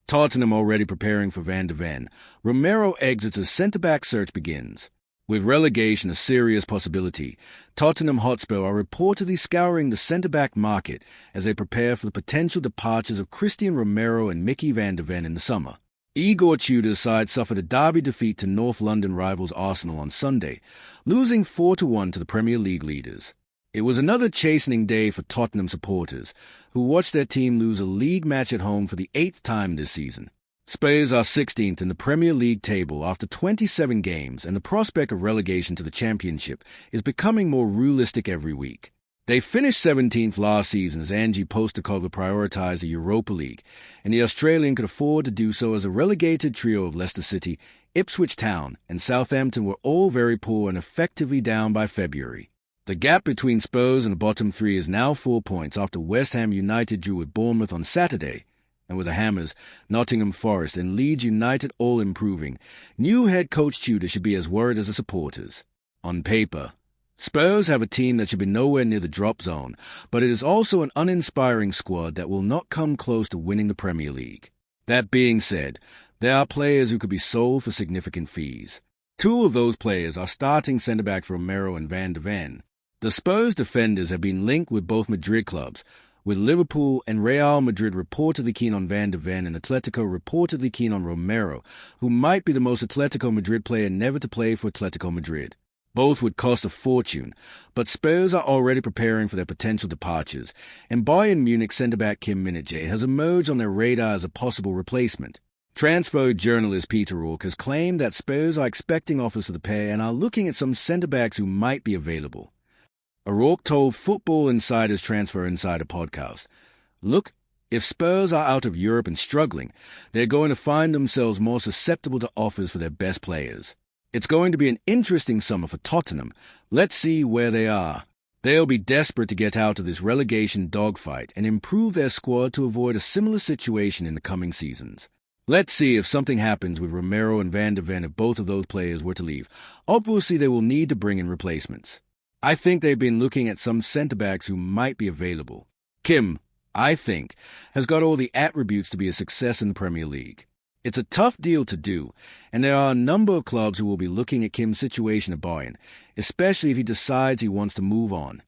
Tottenham already preparing for Van de Ven. Romero exits as centre-back search begins. With relegation a serious possibility, Tottenham Hotspur are reportedly scouring the centre-back market as they prepare for the potential departures of Cristian Romero and Micky Van de Ven in the summer. Igor Tudor's side suffered a derby defeat to North London rivals Arsenal on Sunday, losing 4-1 to the Premier League leaders. It was another chastening day for Tottenham supporters, who watched their team lose a league match at home for the 8th time this season. Spurs are 16th in the Premier League table after 27 games, and the prospect of relegation to the Championship is becoming more realistic every week. They finished 17th last season as Ange Postecoglou prioritised the Europa League, and the Australian could afford to do so as a relegated trio of Leicester City, Ipswich Town and Southampton were all very poor and effectively down by February. The gap between Spurs and the bottom three is now 4 points after West Ham United drew with Bournemouth on Saturday, and with the Hammers, Nottingham Forest and Leeds United all improving, new head coach Tudor should be as worried as the supporters. On paper, Spurs have a team that should be nowhere near the drop zone, but it is also an uninspiring squad that will not come close to winning the Premier League. That being said, there are players who could be sold for significant fees. Two of those players are starting centre-backs Romero and Van de Ven. The Spurs defenders have been linked with both Madrid clubs, with Liverpool and Real Madrid reportedly keen on Van de Ven and Atletico reportedly keen on Romero, who might be the most Atletico Madrid player never to play for Atletico Madrid. Both would cost a fortune, but Spurs are already preparing for their potential departures, and Bayern Munich centre-back Kim Min-jae has emerged on their radar as a possible replacement. Transfer journalist Peter Rourke has claimed that Spurs are expecting offers for the pair and are looking at some centre-backs who might be available. O'Rourke told Football Insider's Transfer Insider podcast, "Look, if Spurs are out of Europe and struggling, they're going to find themselves more susceptible to offers for their best players. It's going to be an interesting summer for Tottenham. Let's see where they are. They'll be desperate to get out of this relegation dogfight and improve their squad to avoid a similar situation in the coming seasons. Let's see if something happens with Romero and Van de Ven if both of those players were to leave. Obviously, they will need to bring in replacements. I think they've been looking at some centre-backs who might be available. Kim, I think, has got all the attributes to be a success in the Premier League. It's a tough deal to do, and there are a number of clubs who will be looking at Kim's situation at Bayern, especially if he decides he wants to move on.